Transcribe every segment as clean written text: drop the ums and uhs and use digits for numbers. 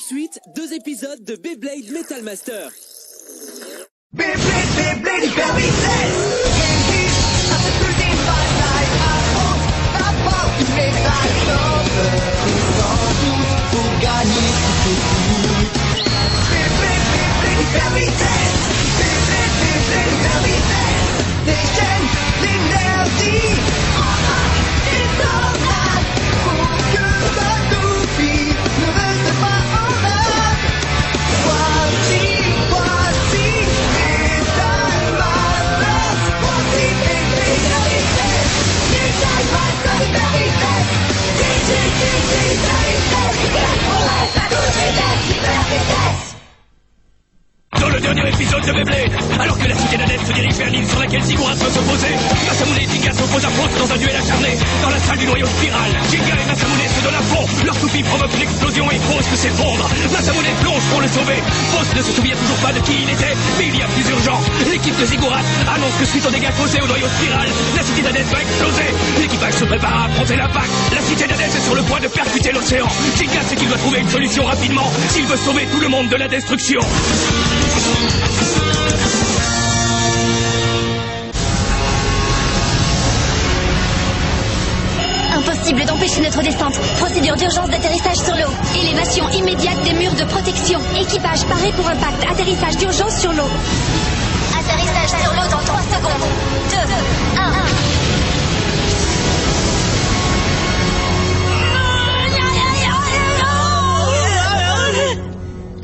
suite, 2 épisodes de Beyblade Metal Master. Beyblade, Beyblade, hyper vitesse. Game à se pousser bataille, affronte du métal sans doute pour gagner tout. Beyblade, Beyblade, hyper vitesse. Beyblade, Beyblade, hyper vitesse. Déchaîne l'énergie. Et tornade pour que ta toupie ne reste pas en l'air. Voici Metal Master. Voici Beyblade hyper vitesse. Metal Master hyper vitesse. Hyper vitesse. À toute vitesse, hyper vitesse. Dans le dernier épisode de Beyblade, alors que la cité d'Hadès se dirige vers l'île sur laquelle Ziggurat peut s'opposer, Masamune et Jinga s'opposent à Faust dans un duel acharné. Dans la salle du noyau spirale, Jinga et Masamune se donnent à fond. Leur toupie provoque une explosion et Faust s'effondre. Masamune plonge pour le sauver. Faust ne se souvient toujours pas de qui il était, mais il y a plus urgence. L'équipe de Ziggurat annonce que suite aux dégâts causés au noyau spirale, la cité d'Hadès va exploser. L'équipage se prépare à affronter l'impact. La cité d'Hadès est sur le point de percuter l'océan. Jinga sait qu'il doit trouver une solution rapidement s'il veut sauver tout le monde de la destruction. Impossible d'empêcher notre descente. Procédure d'urgence d'atterrissage sur l'eau. Élévation immédiate des murs de protection. Équipage paré pour impact. Atterrissage d'urgence sur l'eau. Atterrissage sur l'eau dans 3 secondes. 2, 1.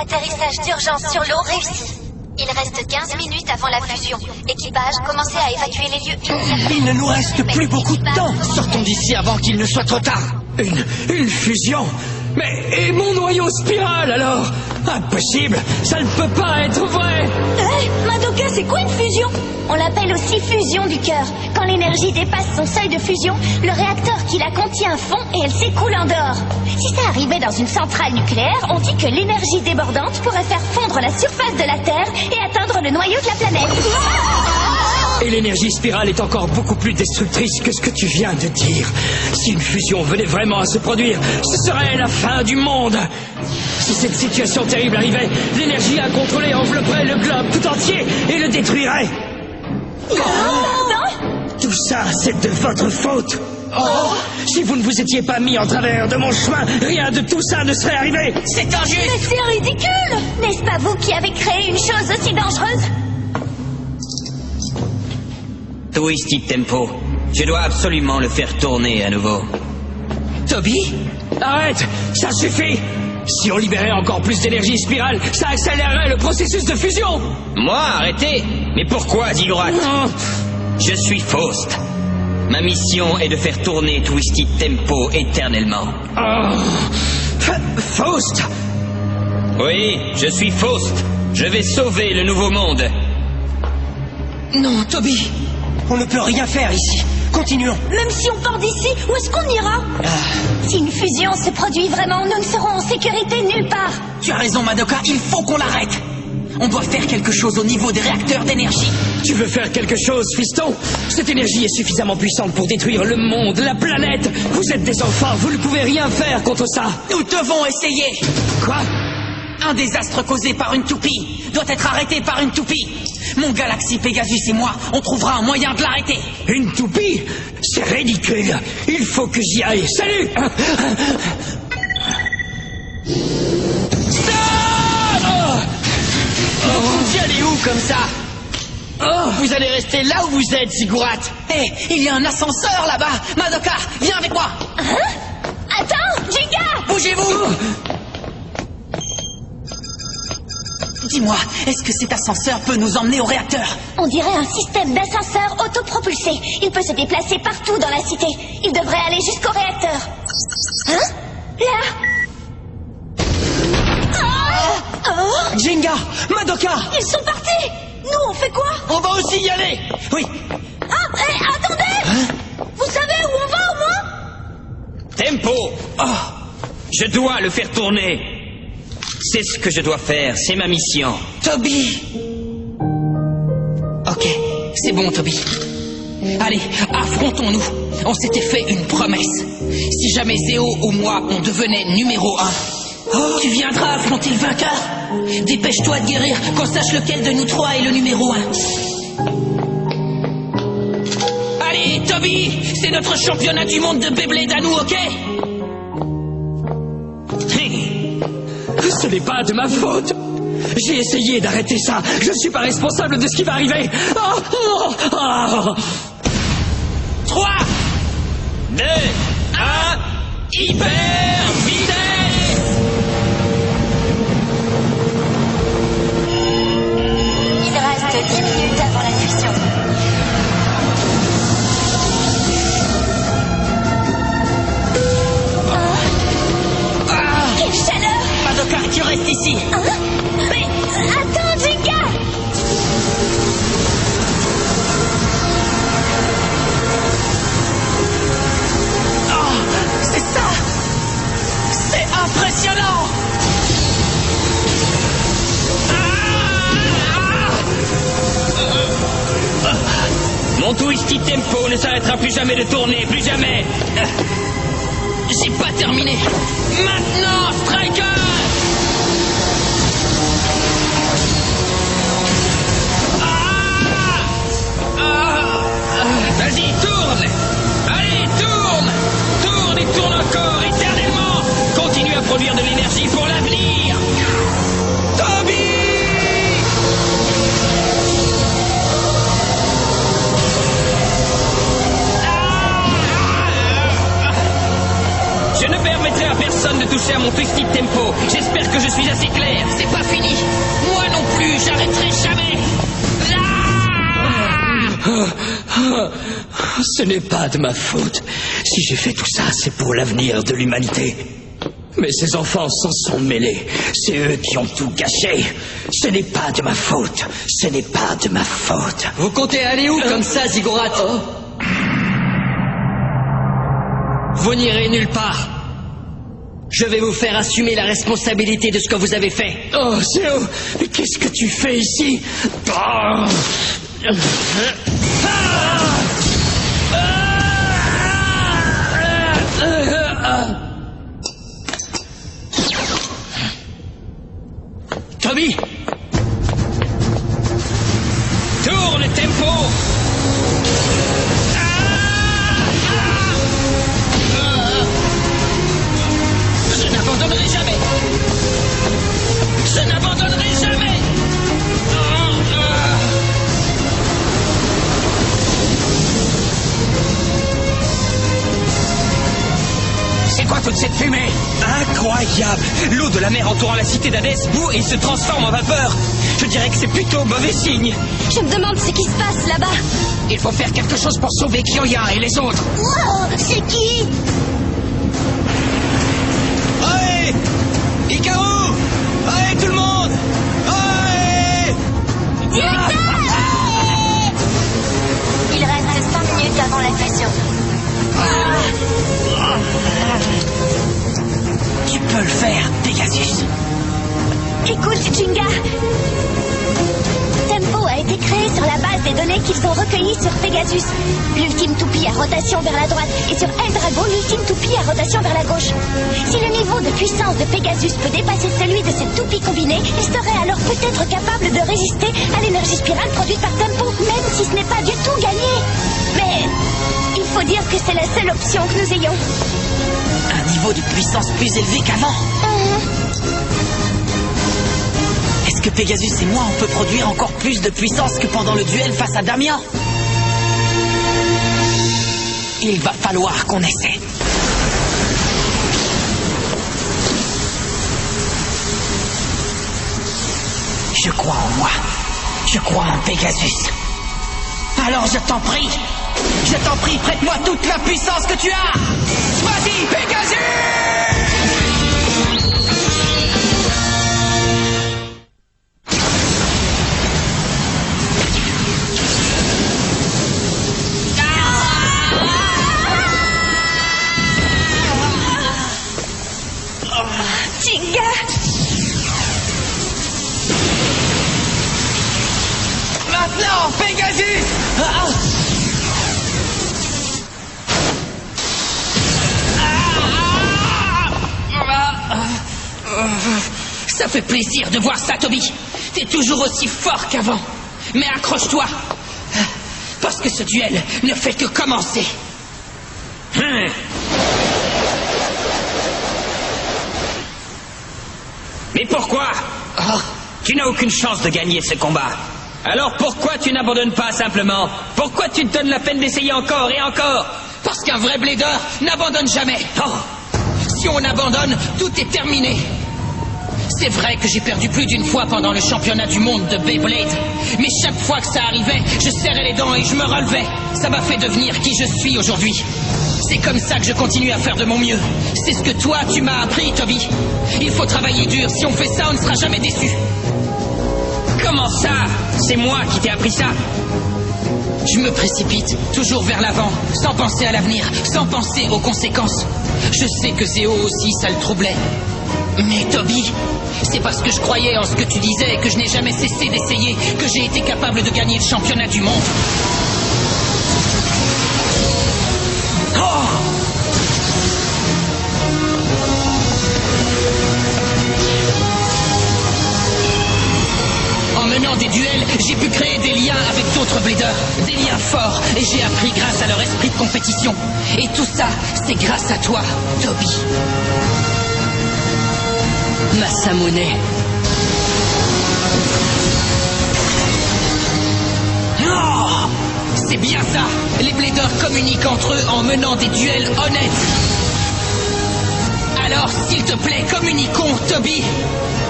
Atterrissage d'urgence sur l'eau réussi. Il reste 15 minutes avant la fusion. Équipage, commencez à évacuer les lieux immédiatement. Il ne nous reste plus beaucoup de temps. Sortons d'ici avant qu'il ne soit trop tard. Une fusion? Mais et mon noyau spirale alors? Impossible, ça ne peut pas être vrai. Hé, Madoka, c'est quoi une fusion? On l'appelle aussi fusion du cœur. Quand l'énergie dépasse son seuil de fusion, le réacteur qui la contient fond et elle s'écoule en dehors. Si ça arrivait dans une centrale nucléaire, on dit que l'énergie débordante pourrait faire fondre la surface de la Terre et atteindre le noyau de la planète. Et l'énergie spirale est encore beaucoup plus destructrice que ce que tu viens de dire. Si une fusion venait vraiment à se produire, ce serait la fin du monde. Si cette situation terrible arrivait, l'énergie incontrôlée envelopperait le globe tout entier et le détruirait. Tout ça, c'est de votre faute. Si vous ne vous étiez pas mis en travers de mon chemin, rien de tout ça ne serait arrivé. C'est injuste. Mais c'est ridicule! N'est-ce pas vous qui avez créé une chose aussi dangereuse? Twisted Tempo, je dois absolument le faire tourner à nouveau. Toby? Arrête, ça suffit. Si on libérait encore plus d'énergie spirale, ça accélérerait le processus de fusion. Moi, arrêtez? Mais pourquoi, Ziggurat? Je suis Faust. Ma mission est de faire tourner Twisted Tempo éternellement. Faust? Oui, je suis Faust. Je vais sauver le nouveau monde. Non, Toby. On ne peut rien faire ici. Continuons. Même si on part d'ici, où est-ce qu'on ira? Si une fusion se produit vraiment, nous ne serons en sécurité nulle part. Tu as raison, Madoka, il faut qu'on l'arrête. On doit faire quelque chose au niveau des réacteurs d'énergie. Tu veux faire quelque chose, fiston? Cette énergie est suffisamment puissante pour détruire le monde, la planète. Vous êtes des enfants, vous ne pouvez rien faire contre ça. Nous devons essayer. Quoi? Un désastre causé par une toupie doit être arrêté par une toupie. Mon Galaxy Pegasus et moi, on trouvera un moyen de l'arrêter. Une toupie? C'est ridicule. Il faut que j'y aille. Salut! Vous allez où comme ça? Vous allez rester là où vous êtes, Ziggurat. Hé, il y a un ascenseur là-bas. Madoka, viens avec moi. Hein? Attends, Jinga! Bougez-vous. Dis-moi, est-ce que cet ascenseur peut nous emmener au réacteur? On dirait un système d'ascenseur autopropulsé. Il peut se déplacer partout dans la cité. Il devrait aller jusqu'au réacteur. Hein? Là? Jinga, Madoka! Ils sont partis! Nous, on fait quoi? On va aussi y aller. Oui. Ah, hé, attendez! Vous savez où on va, au moins? Tempo! Je dois le faire tourner. C'est ce que je dois faire, c'est ma mission. Toby! Ok, c'est bon, Toby. Allez, affrontons-nous. On s'était fait une promesse. Si jamais Zéo ou moi, on devenait numéro 1, Tu viendras affronter le vainqueur. Dépêche-toi de guérir, qu'on sache lequel de nous trois est le numéro 1. Allez, Toby, c'est notre championnat du monde de Beyblade à nous, ok? Ce n'est pas de ma faute. J'ai essayé d'arrêter ça. Je ne suis pas responsable de ce qui va arriver. 3, 2, 1, hyper vitesse! Il reste 10 minutes avant la fusion. Quelle chaleur! Madoka, tu restes ici. Hein? Mais attends, Jenga! C'est ça! C'est impressionnant! Mon Twisty Tempo ne s'arrêtera plus jamais de tourner, plus jamais. J'ai pas terminé. Maintenant, Striker! Vas-y, tourne. Allez, tourne. Tourne et tourne encore, éternellement. Continue à produire de l'énergie pour l'avenir. Toby! Je ne permettrai à personne de toucher à mon Twisty Tempo. J'espère que je suis assez clair. C'est pas fini. Moi non plus, j'arrêterai jamais. Ce n'est pas de ma faute. Si j'ai fait tout ça, c'est pour l'avenir de l'humanité. Mais ces enfants s'en sont mêlés. C'est eux qui ont tout gâché. Ce n'est pas de ma faute. Ce n'est pas de ma faute. Vous comptez aller où comme ça, Ziggurat? Vous n'irez nulle part. Je vais vous faire assumer la responsabilité de ce que vous avez fait. Oh, Zéo, mais qu'est-ce que tu fais ici? Toby! Tourne, Tempo! Je n'abandonnerai jamais! Je n'abandonnerai jamais! C'est quoi toute cette fumée? Incroyable! L'eau de la mer entourant la cité d'Hadès bout et se transforme en vapeur. Je dirais que c'est plutôt mauvais signe. Je me demande ce qui se passe là-bas. Il faut faire quelque chose pour sauver Kyoya et les autres. Wow, c'est qui? Allez! Hikaru! Allez, tout le monde! Allez! Il reste 5 minutes avant la fusion. Tu peux le faire, Pegasus. Écoute, Jinga. Tempo a été créé sur la base des données qu'ils ont recueillies sur Pegasus. L'ultime toupie à rotation vers la droite et sur Eldrago, l'ultime toupie à rotation vers la gauche. Si le niveau de puissance de Pegasus peut dépasser celui de ces toupies combinées, il serait alors peut-être capable de résister à l'énergie spirale produite par Tempo, même si ce n'est pas du tout gagné. Mais il faut dire que c'est la seule option que nous ayons. Un niveau de puissance plus élevé qu'avant. Est-ce que Pegasus et moi, on peut produire encore plus de puissance que pendant le duel face à Damien? Il va falloir qu'on essaie. Je crois en moi. Je crois en Pegasus. Alors je t'en prie, prête-moi toute la puissance que tu as. Vas-y, Pegasus! Jinga! Maintenant, Pegasus! Ça fait plaisir de voir ça, Toby. T'es toujours aussi fort qu'avant. Mais accroche-toi. Parce que ce duel ne fait que commencer. Mais pourquoi? Tu n'as aucune chance de gagner ce combat. Alors pourquoi tu n'abandonnes pas simplement? Pourquoi tu te donnes la peine d'essayer encore et encore? Parce qu'un vrai blader n'abandonne jamais. Si on abandonne, tout est terminé. C'est vrai que j'ai perdu plus d'une fois pendant le championnat du monde de Beyblade. Mais chaque fois que ça arrivait, je serrais les dents et je me relevais. Ça m'a fait devenir qui je suis aujourd'hui. C'est comme ça que je continue à faire de mon mieux. C'est ce que toi, tu m'as appris, Toby. Il faut travailler dur. Si on fait ça, on ne sera jamais déçu. Comment ça? C'est moi qui t'ai appris ça. Je me précipite, toujours vers l'avant, sans penser à l'avenir, sans penser aux conséquences. Je sais que Zéo aussi, ça le troublait. Mais Toby, c'est parce que je croyais en ce que tu disais que je n'ai jamais cessé d'essayer que j'ai été capable de gagner le championnat du monde. En menant des duels, j'ai pu créer des liens avec d'autres bladers, des liens forts, et j'ai appris grâce à leur esprit de compétition. Et tout ça, c'est grâce à toi, Toby. Masamune. Oh, c'est bien ça. Les bladers communiquent entre eux en menant des duels honnêtes. Alors, s'il te plaît, communiquons, Toby.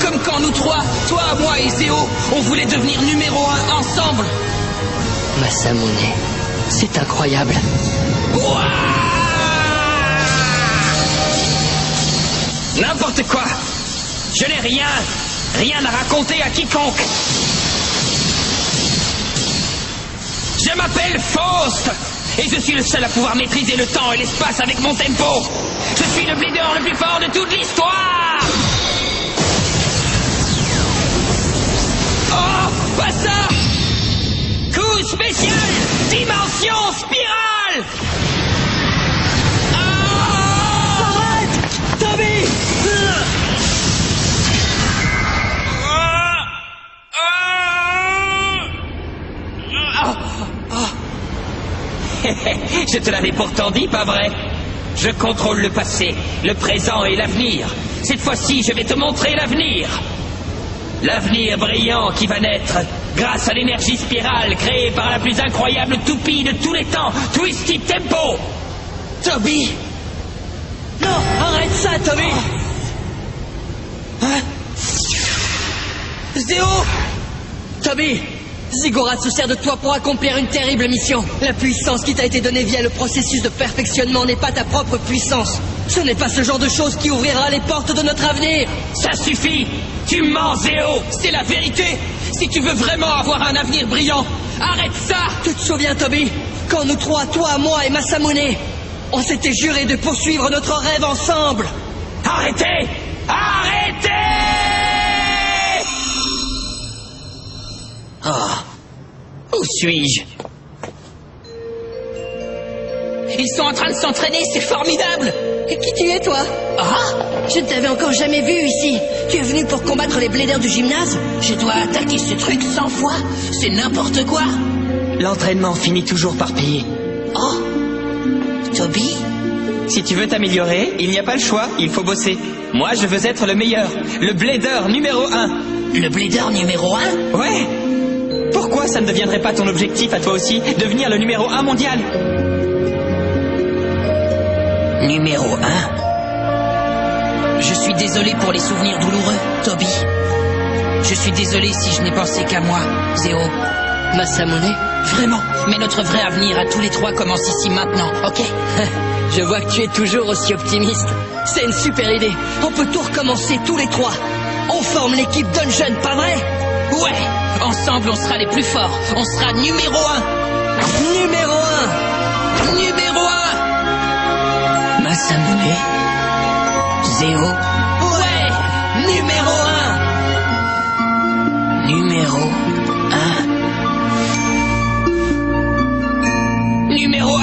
Comme quand nous trois, toi, moi et Zéo, on voulait devenir numéro 1 ensemble. Masamune, c'est incroyable. N'importe quoi. Je n'ai rien à raconter à quiconque. Je m'appelle Faust et je suis le seul à pouvoir maîtriser le temps et l'espace avec mon tempo. Je suis le blader le plus fort de toute l'histoire. Oh, pas ça! Coup spécial, dimension spirale! Arrête! Toby! Je te l'avais pourtant dit, pas vrai? Je contrôle le passé, le présent et l'avenir. Cette fois-ci, je vais te montrer l'avenir. L'avenir brillant qui va naître grâce à l'énergie spirale créée par la plus incroyable toupie de tous les temps, Twisty Tempo. Toby! Non, arrête ça, Toby! Hein? Zéo! Toby, Ziggurat se sert de toi pour accomplir une terrible mission. La puissance qui t'a été donnée via le processus de perfectionnement n'est pas ta propre puissance. Ce n'est pas ce genre de chose qui ouvrira les portes de notre avenir. Ça suffit! Tu mens, Zéo! C'est la vérité! Si tu veux vraiment avoir un avenir brillant, arrête ça! Tu te souviens, Toby, quand nous trois, toi, moi et Masamune, on s'était juré de poursuivre notre rêve ensemble. Arrêtez! Arrêtez! Où suis-je? Ils sont en train de s'entraîner, c'est formidable! Et qui tu es, toi? Je ne t'avais encore jamais vu ici. Tu es venu pour combattre les bladers du gymnase? Je dois attaquer ce truc 100 fois? C'est n'importe quoi! L'entraînement finit toujours par payer. Toby? Si tu veux t'améliorer, il n'y a pas le choix, il faut bosser. Moi, je veux être le meilleur, le blader numéro 1. Le blader numéro 1? Ouais. Pourquoi ça ne deviendrait pas ton objectif à toi aussi, devenir le numéro 1 mondial? Numéro 1? Je suis désolé pour les souvenirs douloureux, Toby. Je suis désolé si je n'ai pensé qu'à moi, Zéo. Masamune? Vraiment. Mais notre vrai avenir à tous les trois commence ici maintenant, ok? Je vois que tu es toujours aussi optimiste. C'est une super idée. On peut tout recommencer tous les trois. On forme l'équipe Dungeon, pas vrai? Ouais. Ensemble, on sera les plus forts. On sera numéro 1. Numéro 1. Numéro 1. Masamune? Zéo? Ouais. Numéro 1. Numéro 1. Numéro 1.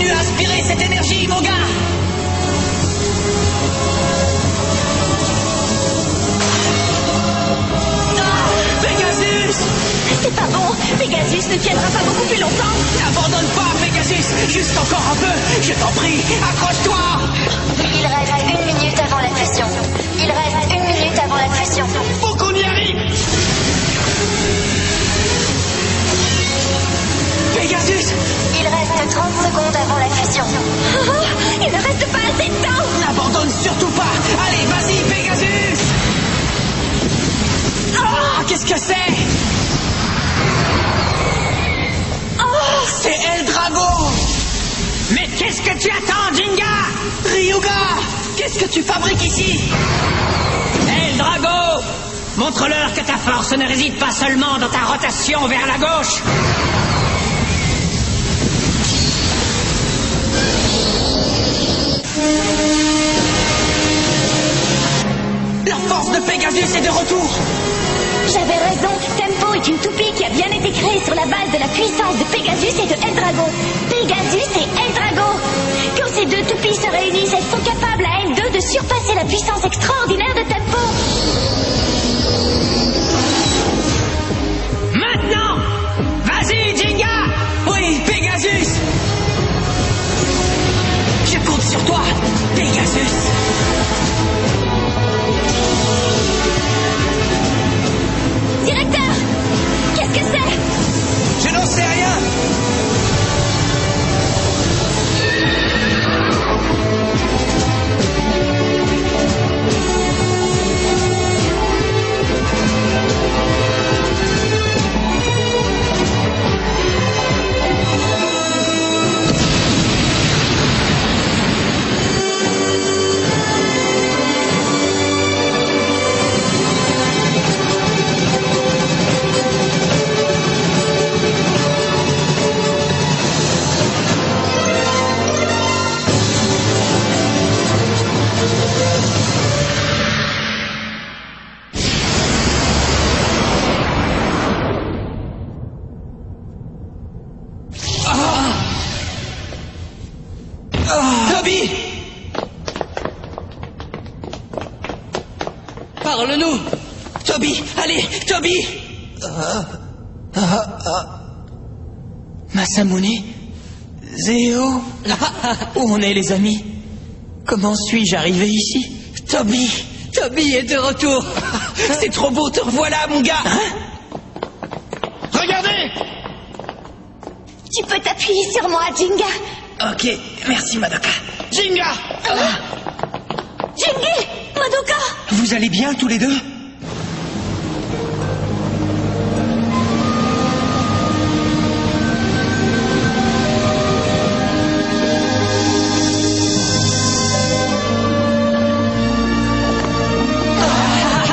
Continue à aspirer cette énergie, mon gars. Pegasus! C'est pas bon. Pegasus ne tiendra pas beaucoup plus longtemps. N'abandonne pas, Pegasus. Juste encore un peu. Je t'en prie, accroche-toi. Il reste 1 minute avant la fusion. Il reste 1 minute avant la fusion. Faut qu'on y arrive. Pegasus! Il reste 30 secondes avant la fusion. Oh, il ne reste pas assez de temps. N'abandonne surtout pas. Allez, vas-y, Pegasus! Ah, qu'est-ce que c'est? Oh, C'est El Drago! Mais qu'est-ce que tu attends, Jinga? Ryuga! Qu'est-ce que tu fabriques ici? El Drago! Montre-leur que ta force ne réside pas seulement dans ta rotation vers la gauche. La force de Pegasus est de retour! j'avais raison. Tempo est une toupie qui a bien été créée sur la base de la puissance de Pegasus et de El Drago. Pegasus et El Drago. Quand ces deux toupies se réunissent, elles sont capables à elles deux de surpasser la puissance extraordinaire de Tempo. Maintenant! Vas-y, Jinga! Oui, Pegasus! Je compte sur toi, Pegasus! Directeur! Qu'est-ce que c'est? Je n'en sais rien! Toby! Parle-nous. Toby! Allez, Toby! Masamune? Zéo? Où on est, les amis? Comment suis-je arrivé ici? Toby! Toby est de retour. C'est trop beau, te revoilà, mon gars! Regardez! Tu peux t'appuyer sur moi, Jinga. Ok, merci, Madoka. Jinga! Jingy! Madoka! Vous allez bien, tous les deux?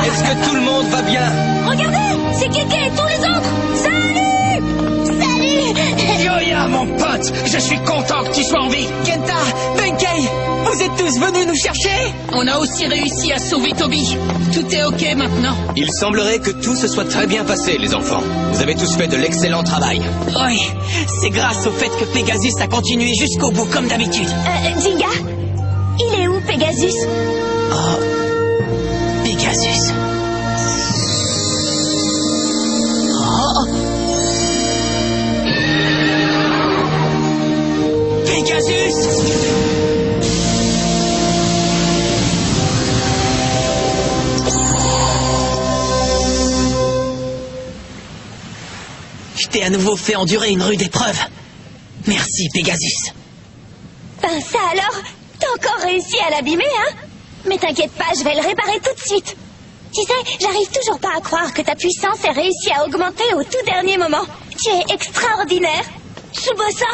Est-ce que tout le monde va bien? Regardez! C'est Keke et tous les autres! Salut! Salut! Yoya, mon pote! Je suis content que tu sois en vie! Kenta, Benkei, vous êtes tous venus nous chercher? On a aussi réussi à sauver Toby. Tout est ok maintenant. Il semblerait que tout se soit très bien passé, les enfants. Vous avez tous fait de l'excellent travail. Oui, c'est grâce au fait que Pegasus a continué jusqu'au bout, comme d'habitude. Jinga? Il est où, Pegasus? Oh, Pegasus. Oh. Pegasus! Je t'ai à nouveau fait endurer une rude épreuve. Merci, Pegasus. Ben ça alors? T'as encore réussi à l'abîmer, hein? Mais t'inquiète pas, je vais le réparer tout de suite. Tu sais, j'arrive toujours pas à croire que ta puissance ait réussi à augmenter au tout dernier moment. Tu es extraordinaire. Tsubasa,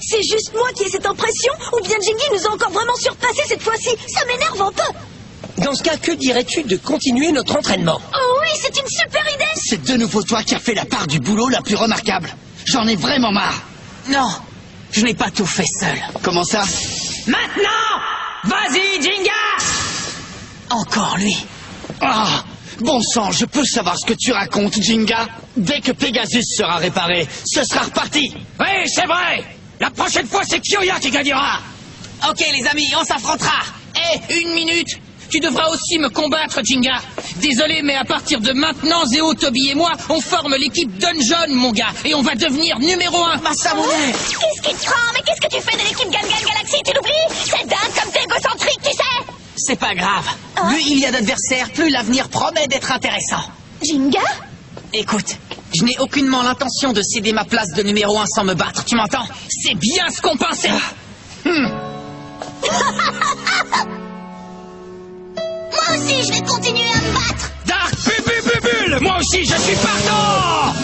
c'est juste moi qui ai cette impression, ou bien Jingy nous a encore vraiment surpassé cette fois-ci? Ça m'énerve un peu. Dans ce cas, que dirais-tu de continuer notre entraînement? Oh oui, c'est une super idée. C'est de nouveau toi qui as fait la part du boulot la plus remarquable. J'en ai vraiment marre. Non, je n'ai pas tout fait seul. Comment ça? Maintenant! Vas-y, Jinga! Encore lui. Ah, bon sang, je peux savoir ce que tu racontes, Jinga? Dès que Pegasus sera réparé, ce sera reparti. Oui, c'est vrai! La prochaine fois, c'est Kyoya qui gagnera. Ok, les amis, on s'affrontera. Une minute. Tu devras aussi me combattre, Jinga. Désolé, mais à partir de maintenant, Zéo, Toby et moi, on forme l'équipe Dungeon, mon gars. Et on va devenir numéro 1. Masamune. Qu'est-ce qui te prend? Mais qu'est-ce que tu fais de l'équipe Gangan Galaxy? Tu l'oublies? C'est dingue comme t'es égocentrique, tu sais. C'est pas grave. Plus il y a d'adversaires, plus l'avenir promet d'être intéressant. Jinga? Écoute, je n'ai aucunement l'intention de céder ma place de numéro 1 sans me battre, tu m'entends? C'est bien ce qu'on pensait. Moi aussi, je vais continuer à me battre. Dark Bubule, moi aussi, je suis partant.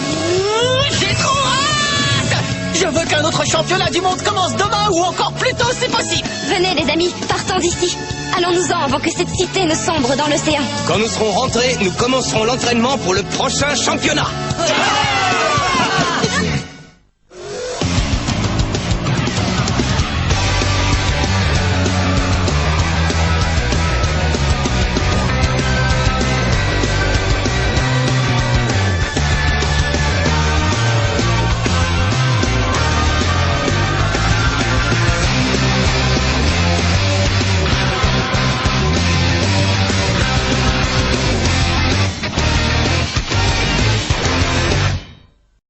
J'ai trop hâte! Je veux qu'un autre championnat du monde commence demain ou encore plus tôt, c'est possible. Venez, les amis, partons d'ici. Allons-nous-en avant que cette cité ne sombre dans l'océan. Quand nous serons rentrés, nous commencerons l'entraînement pour le prochain championnat.